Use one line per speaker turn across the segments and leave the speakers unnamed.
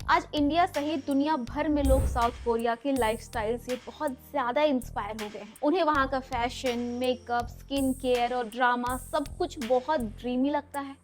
आज इंडिया सहित दुनिया भर में लोग साउथ कोरिया के लाइफस्टाइल से बहुत ज्यादा इंस्पायर हो गए हैं। उन्हें वहाँ का फैशन, मेकअप, स्किन केयर और ड्रामा सब कुछ बहुत ड्रीमी लगता है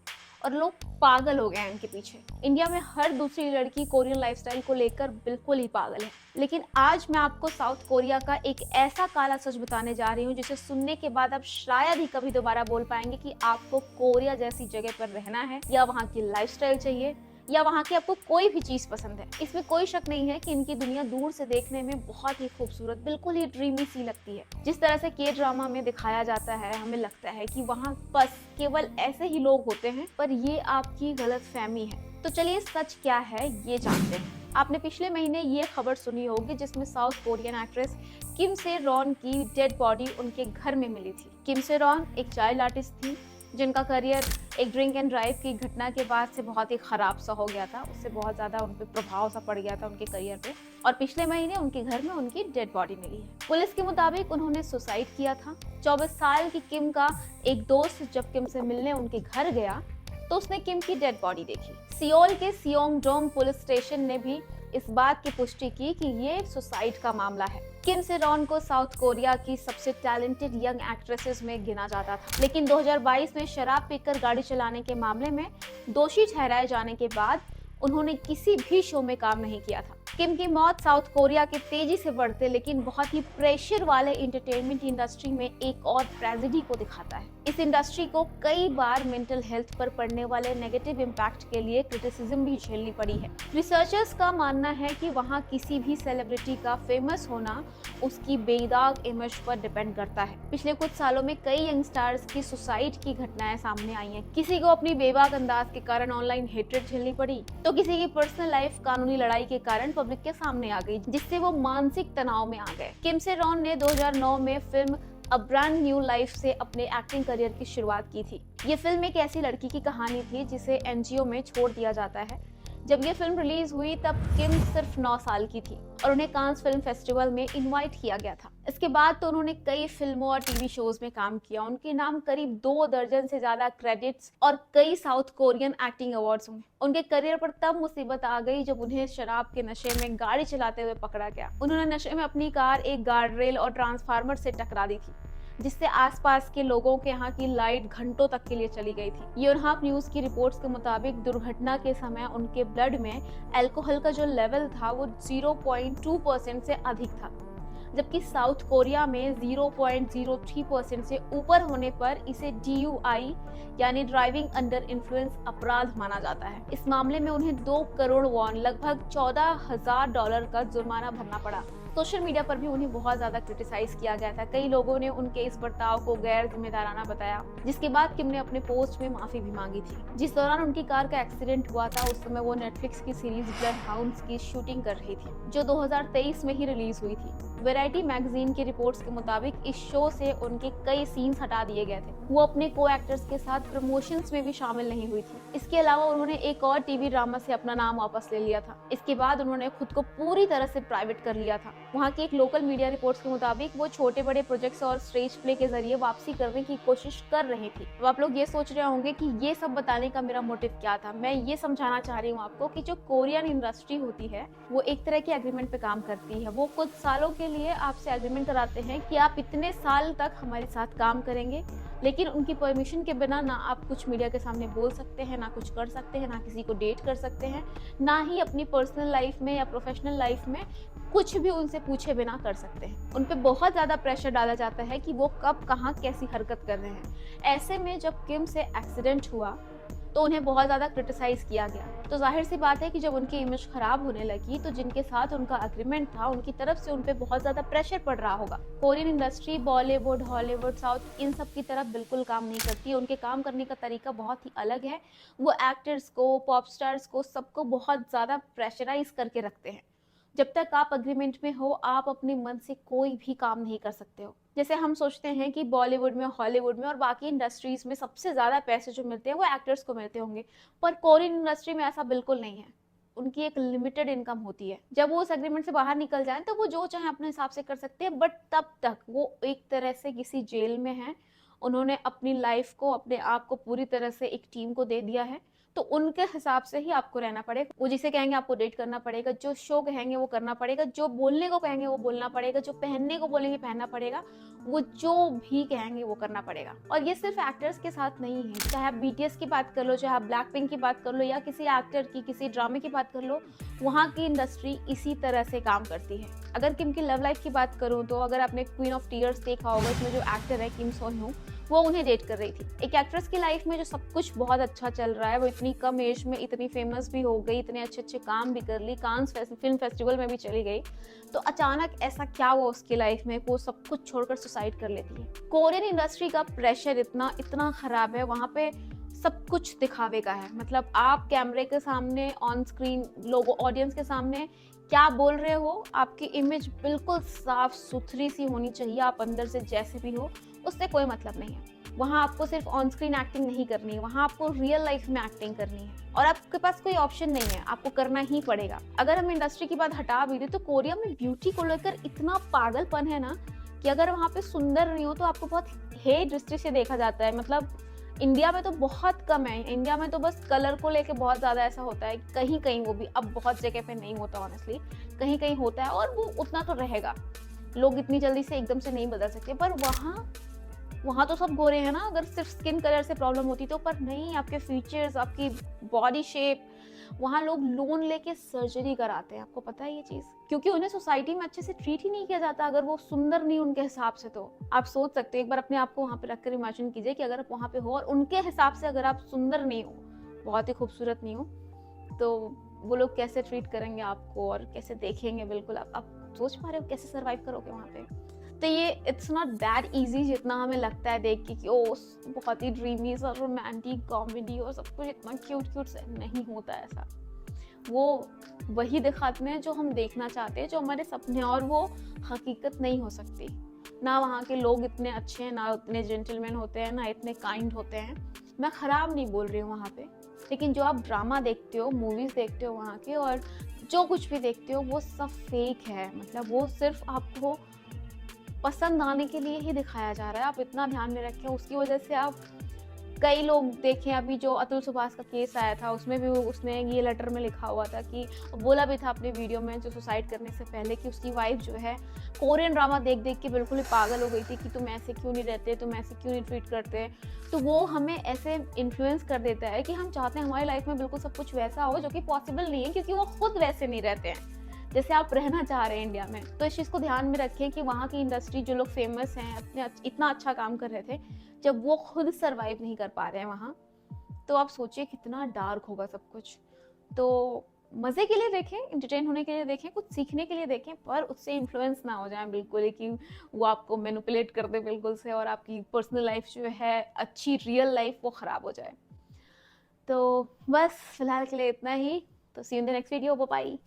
और लोग पागल हो गए हैं इनके पीछे। इंडिया में हर दूसरी लड़की कोरियन लाइफस्टाइल को लेकर बिल्कुल ही पागल है। लेकिन आज मैं आपको साउथ कोरिया का एक ऐसा काला सच बताने जा रही हूँ जिसे सुनने के बाद आप शायद ही कभी दोबारा बोल पाएंगे कि आपको कोरिया जैसी जगह पर रहना है, या वहाँ की लाइफस्टाइल चाहिए, या वहाँ की आपको कोई भी चीज पसंद है। इसमें कोई शक नहीं है कि इनकी दुनिया दूर से देखने में बहुत ही खूबसूरत, बिल्कुल ही ड्रीमी सी लगती है। जिस तरह से के ड्रामा में दिखाया जाता है, हमें लगता है कि वहाँ बस केवल ऐसे ही लोग होते हैं, पर ये आपकी गलतफहमी है। तो चलिए सच क्या है ये जानते हैं। आपने पिछले महीने ये खबर सुनी होगी जिसमें साउथ कोरियन एक्ट्रेस किम से रॉन की डेड बॉडी उनके घर में मिली थी। किम से रॉन एक चाइल्ड आर्टिस्ट थी जिनका करियर एक ड्रिंक एंड ड्राइव की घटना के बाद से बहुत ही खराब सा हो गया था। उससे बहुत ज़्यादा उन पर प्रभाव सा पड़ गया था उनके करियर पे, और पिछले महीने उनके घर में उनकी डेड बॉडी मिली है। पुलिस के मुताबिक उन्होंने सुसाइड किया था। 24 साल की किम का एक दोस्त जब किम से मिलने उनके घर गया तो उसने किम की डेड बॉडी देखी। सियोल के सियोंगडोंग पुलिस स्टेशन ने भी इस बात की पुष्टि की कि ये सुसाइड का मामला है। किम से रॉन को साउथ कोरिया की सबसे टैलेंटेड यंग एक्ट्रेसेस में गिना जाता था, लेकिन 2022 में शराब पीकर गाड़ी चलाने के मामले में दोषी ठहराए जाने के बाद उन्होंने किसी भी शो में काम नहीं किया था। किम की मौत साउथ कोरिया के तेजी से बढ़ते लेकिन बहुत ही प्रेशर वाले एंटरटेनमेंट इंडस्ट्री में एक और ट्रेजेडी को दिखाता है। इस इंडस्ट्री को कई बार मेंटल हेल्थ पर पड़ने वाले नेगेटिव इम्पैक्ट के लिए क्रिटिसिज्म भी झेलनी पड़ी है। रिसर्चर्स का मानना है कि वहाँ किसी भी सेलिब्रिटी का फेमस होना उसकी बेदाग इमेज पर डिपेंड करता है। पिछले कुछ सालों में कई यंगस्टार्स की सुसाइड की घटनाएं सामने आई हैं। किसी को अपनी बेबाक अंदाज के कारण ऑनलाइन हेट्रेड झेलनी पड़ी, तो किसी की पर्सनल लाइफ कानूनी लड़ाई के कारण पब्लिक के सामने आ गई, जिससे वो मानसिक तनाव में आ गए। किम से रॉन ने 2009 में film a brand new life से अपने एक्टिंग करियर की शुरुआत की थी। ये फिल्म एक ऐसी लड़की की कहानी थी जिसे एनजीओ में छोड़ दिया जाता है। जब ये फिल्म रिलीज हुई तब किम सिर्फ 9 साल की थी और उन्हें कांस फिल्म फेस्टिवल में इनवाइट किया गया था। इसके बाद तो उन्होंने कई फिल्मों और टीवी शोज में काम किया। उनके नाम करीब 2 दर्जन से ज्यादा क्रेडिट्स और कई साउथ कोरियन एक्टिंग अवार्ड्स हुए। उनके करियर पर तब मुसीबत आ गई जब उन्हें शराब के नशे में गाड़ी चलाते हुए पकड़ा गया। उन्होंने नशे में अपनी कार एक गार्ड रेल और ट्रांसफार्मर से टकरा दी थी, जिससे आसपास के लोगों के यहाँ की लाइट घंटों तक के लिए चली गई थी। योनहाप न्यूज की रिपोर्ट्स के मुताबिक दुर्घटना के समय उनके ब्लड में अल्कोहल का जो लेवल था वो 0.2% से अधिक था, जबकि साउथ कोरिया में 0.03% से ऊपर होने पर इसे DUI यानी ड्राइविंग अंडर इन्फ्लुएंस अपराध माना जाता है। इस मामले में उन्हें 2 करोड़ वॉन लगभग $14,000 का जुर्माना भरना पड़ा। सोशल मीडिया पर भी उन्हें बहुत ज्यादा क्रिटिसाइज किया गया था। कई लोगों ने उनके इस बर्ताव को गैर जिम्मेदाराना बताया, जिसके बाद किम ने अपने पोस्ट में माफी भी मांगी थी। जिस दौरान उनकी कार का एक्सीडेंट हुआ था उस समय वो नेटफ्लिक्स की सीरीज ब्लड हाउंड्स की शूटिंग कर रही थी, जो 2023 में ही रिलीज हुई थी। वैरायटी मैगजीन की रिपोर्ट्स के मुताबिक इस शो से उनके कई सीन्स हटा दिए गए थे। वो अपने को एक्टर्स के साथ प्रमोशंस में भी शामिल नहीं हुई थी। इसके अलावा उन्होंने एक और टीवी ड्रामा से अपना नाम वापस ले लिया था। इसके बाद उन्होंने खुद को पूरी तरह से प्राइवेट कर लिया था। वहाँ की एक लोकल मीडिया रिपोर्ट्स के मुताबिक वो छोटे बड़े प्रोजेक्ट्स और स्टेज प्ले के जरिए वापसी करने की कोशिश कर रही थी। तो आप लोग ये सोच रहे होंगे कि ये सब बताने का मेरा मोटिव क्या था। मैं ये समझाना चाह रही हूँ आपको कि जो कोरियन इंडस्ट्री होती है वो एक तरह के एग्रीमेंट पे काम करती है। वो कुछ सालों के लिए आपसे एग्रीमेंट कराते हैं कि आप इतने साल तक हमारे साथ काम करेंगे, लेकिन उनकी परमिशन के बिना ना आप कुछ मीडिया के सामने बोल सकते हैं, ना कुछ कर सकते हैं, ना किसी को डेट कर सकते हैं, ना ही अपनी पर्सनल लाइफ में या प्रोफेशनल लाइफ में कुछ भी उनसे पूछे बिना कर सकते हैं। उन पे बहुत ज़्यादा प्रेशर डाला जाता है कि वो कब कहाँ कैसी हरकत कर रहे हैं। ऐसे में जब किम से एक्सीडेंट हुआ तो उन्हें बहुत ज़्यादा क्रिटिसाइज किया गया। तो जाहिर सी बात है कि जब उनकी इमेज खराब होने लगी तो जिनके साथ उनका एग्रीमेंट था उनकी तरफ से उन पे बहुत ज़्यादा प्रेशर पड़ रहा होगा। Korean industry Bollywood, Hollywood, south इन सब की तरफ बिल्कुल काम नहीं करती। उनके काम करने का तरीका बहुत ही अलग है। वो एक्टर्स को, पॉप स्टार्स को, सबको बहुत ज़्यादा प्रेशराइज करके रखते हैं। जब तक आप अग्रीमेंट में हो आप अपने मन से कोई भी काम नहीं कर सकते हो। जैसे हम सोचते हैं कि बॉलीवुड में, हॉलीवुड में और बाकी इंडस्ट्रीज में सबसे ज्यादा पैसे जो मिलते हैं वो एक्टर्स को मिलते होंगे, पर कोरियन इंडस्ट्री में ऐसा बिल्कुल नहीं है। उनकी एक लिमिटेड इनकम होती है। जब वो उस एग्रीमेंट से बाहर निकल जाएं तो वो जो चाहे अपने हिसाब से कर सकते हैं, बट तब तक वो एक तरह से किसी जेल में है। उन्होंने अपनी लाइफ को, अपने आप को पूरी तरह से एक टीम को दे दिया है। तो उनके हिसाब से ही आपको रहना पड़ेगा। वो जिसे कहेंगे आपको डेट करना पड़ेगा, जो शो कहेंगे वो करना पड़ेगा, जो बोलने को कहेंगे वो बोलना पड़ेगा, जो पहनने को बोलेंगे पहनना पड़ेगा, वो जो भी कहेंगे वो करना पड़ेगा। और ये सिर्फ एक्टर्स के साथ नहीं है, चाहे आप बीटीएस की बात कर लो, चाहे आप ब्लैक पिंक की बात कर लो, या किसी एक्टर की किसी ड्रामे की बात कर लो, वहाँ की इंडस्ट्री इसी तरह से काम करती है। अगर किम की लव लाइफ की बात करूँ तो अगर आपने क्वीन ऑफ टीयर्स देखा होगा, इसमें जो एक्टर है किम सो ह्यून, वो उन्हें डेट कर रही थी। एक एक्ट्रेस की लाइफ में जो सब कुछ बहुत अच्छा चल रहा है, वो इतनी कम एज में इतनी फेमस भी हो गई, इतने अच्छे अच्छे काम भी कर ली, कांस फिल्म फेस्टिवल में भी चली गई, तो अचानक ऐसा क्या हुआ उसकी लाइफ में वो सब कुछ छोड़कर सुसाइड कर लेती है। कोरियन इंडस्ट्री का प्रेशर इतना इतना खराब है, वहाँ पे सब कुछ दिखावे का है। मतलब आप कैमरे के सामने ऑन स्क्रीन लोगों ऑडियंस के सामने क्या बोल रहे हो, आपकी इमेज बिल्कुल साफ सुथरी सी होनी चाहिए, आप अंदर से जैसे भी हो उससे कोई मतलब नहीं है। वहाँ आपको सिर्फ ऑन स्क्रीन एक्टिंग नहीं करनी है, वहाँ आपको रियल लाइफ में एक्टिंग करनी है और आपके पास कोई ऑप्शन नहीं है, आपको करना ही पड़ेगा। अगर हम इंडस्ट्री की बात हटा भी दें तो कोरिया में ब्यूटी को लेकर इतना पागलपन है ना कि अगर वहाँ पे सुंदर नहीं हो तो आपको बहुत हेट दृष्टि से देखा जाता है। मतलब इंडिया में तो बहुत कम है, इंडिया में तो बस कलर को लेके बहुत ज़्यादा ऐसा होता है, कहीं कहीं वो भी, अब बहुत जगह पे नहीं होता ऑनेस्टली, कहीं कहीं होता है और वो उतना तो रहेगा, लोग इतनी जल्दी से एकदम से नहीं बदल सकते। पर वहाँ तो सब गोरे हैं ना, अगर सिर्फ स्किन कलर से प्रॉब्लम होती तो, पर नहीं, आपके फीचर्स, आपकी बॉडी शेप, वहाँ लोग लोन लेके सर्जरी कराते हैं, आपको पता है ये चीज़, क्योंकि उन्हें सोसाइटी में अच्छे से ट्रीट ही नहीं किया जाता अगर वो सुंदर नहीं उनके हिसाब से। तो आप सोच सकते हो, एक बार अपने आप को वहाँ पे रखकर इमेजिन कीजिए कि अगर आप वहाँ पे हो और उनके हिसाब से अगर आप सुंदर नहीं हो, बहुत ही खूबसूरत नहीं हो, तो वो लोग कैसे ट्रीट करेंगे आपको और कैसे देखेंगे। बिल्कुल आप सोच पा रहे हो कैसे सर्वाइव करोगे वहाँ पे। तो ये इट्स नॉट दैट इजी जितना हमें लगता है देख के कि ओ बहुत ही ड्रीमी सा रोमांटिक कॉमेडी और सब कुछ इतना क्यूट क्यूट से नहीं होता ऐसा। वो वही दिखाते हैं जो हम देखना चाहते हैं, जो हमारे सपने, और वो हकीकत नहीं हो सकती। ना वहाँ के लोग इतने अच्छे हैं, ना इतने जेंटलमैन होते हैं, ना इतने काइंड होते हैं। मैं ख़राब नहीं बोल रही हूँ वहाँ पे, लेकिन जो आप ड्रामा देखते हो, मूवीज़ देखते हो वहाँ के, और जो कुछ भी देखते हो वो सब फेक है। मतलब वो सिर्फ आपको पसंद आने के लिए ही दिखाया जा रहा है, आप इतना ध्यान में रखें। उसकी वजह से आप कई लोग देखें, अभी जो अतुल सुभाष का केस आया था उसमें भी उसने ये लेटर में लिखा हुआ था कि, बोला भी था अपने वीडियो में जो सुसाइड करने से पहले, कि उसकी वाइफ जो है कोरियन ड्रामा देख देख के बिल्कुल ही पागल हो गई थी कि तुम ऐसे क्यों नहीं रहते, तुम ऐसे क्यों नहीं ट्रीट करते। तो वो हमें ऐसे इन्फ्लुएंस कर देता है कि हम चाहते हैं हमारी लाइफ में बिल्कुल सब कुछ वैसा हो, जो कि पॉसिबल नहीं है, क्योंकि वो खुद वैसे नहीं रहते हैं जैसे आप रहना चाह रहे हैं इंडिया में। तो इस चीज़ को ध्यान में रखें कि वहाँ की इंडस्ट्री, जो लोग फेमस हैं, अपने इतना अच्छा काम कर रहे थे, जब वो खुद सरवाइव नहीं कर पा रहे हैं वहाँ, तो आप सोचिए कितना डार्क होगा सब कुछ। तो मज़े के लिए देखें, एंटरटेन होने के लिए देखें, कुछ सीखने के लिए देखें, पर उससे इन्फ्लुएंस ना हो जाए बिल्कुल ही कि वो आपको मैनिपुलेट कर दे बिल्कुल से और आपकी पर्सनल लाइफ जो है, अच्छी रियल लाइफ, वो ख़राब हो जाए। तो बस फिलहाल के लिए इतना ही। तो see you in the next video, bye bye.